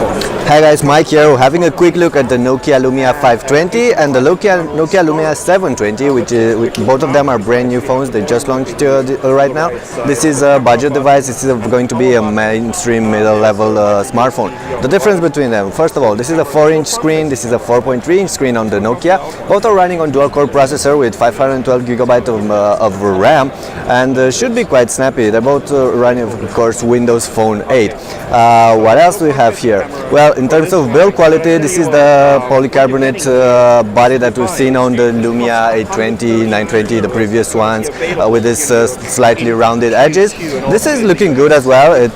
Hi guys, Mike here. We're having a quick look at the Nokia Lumia 520 and the Nokia Lumia 720, which both of them are brand new phones. They just launched right now. This is a budget device. This is going to be a mainstream middle-level smartphone. The difference between them, first of all, this is a 4-inch screen. This is a 4.3-inch screen on the Nokia. Both are running on dual-core processor with 512 GB of RAM and should be quite snappy. They're both running, of course, Windows Phone 8. What else do we have here? Well, in terms of build quality, this is the polycarbonate body that we've seen on the Lumia 820, 920, the previous ones, with this slightly rounded edges. This is looking good as well. It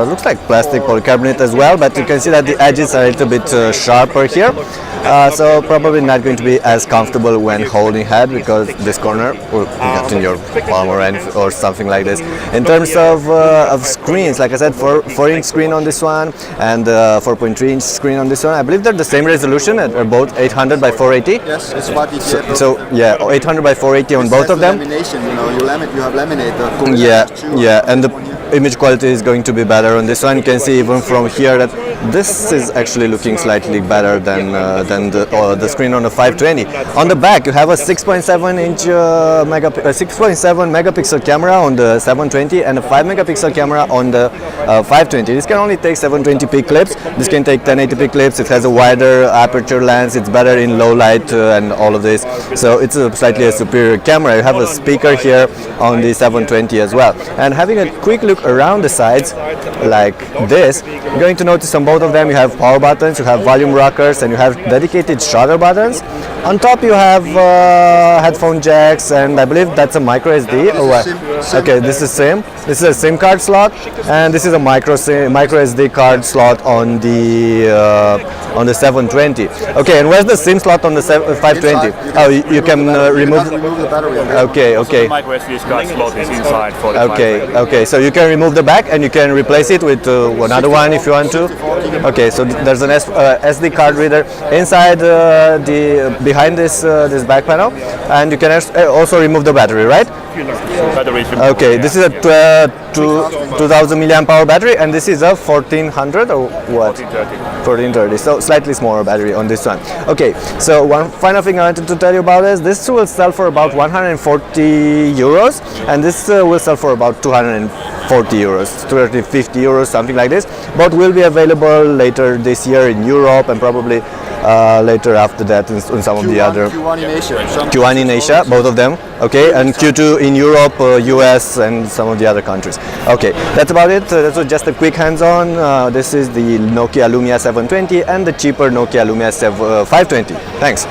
looks like plastic polycarbonate as well, but you can see that the edges are a little bit sharper here. So probably not going to be as comfortable when holding head, because this corner will get in your palm or something like this. In terms of screens, like I said, 4-inch screen on this one and 4.3-inch screen on this one. I believe they're the same resolution. They're both 800 by 480. Yes, it's what it is. So yeah, 800 by 480 on both of them. Lamination, you have laminated. Yeah, and the image quality is going to be better on this one. You can see even from here that this is actually looking slightly better than the screen on the 520. On the back, you have a 6.7 megapixel camera on the 720 and a 5 megapixel camera on the 520. This can only take 720p clips. This can take 1080p clips. It has a wider aperture lens. It's better in low light and all of this. So it's slightly a superior camera. You have a speaker here on the 720 as well. And having a quick look around the sides like this, you're going to notice on both of them you have power buttons, you have volume rockers, and you have dedicated shutter buttons. On top you have headphone jacks, and I believe that's a micro SD or what? Okay, this is SIM. This is a SIM card slot, and this is a micro SD card slot on the 720. Okay, and where's the SIM slot on the 520? Oh, you can remove the battery. Okay. The micro SD card slot is inside for the Okay, so you can remove the back and you can replace it with another one if you want to. Okay, so there's an SD card reader inside behind this back panel, and you can also remove the battery, right? Okay, this is a 2000 milliamp hour battery, and this is a 1400 or what? 1430. So slightly smaller battery on this one. Okay, so one final thing I wanted to tell you about is this will sell for about 140 euros, and this will sell for about 240 euros, 250 euros, something like this. Both will be available later this year in Europe and probably later after that in some of the other Q1 in Asia, both of them. Okay, and Q2 in Europe, US, and some of the other countries. Okay, that's about it. That was just a quick hands-on. This is the Nokia Lumia 720 and the cheaper Nokia Lumia 520. Thanks.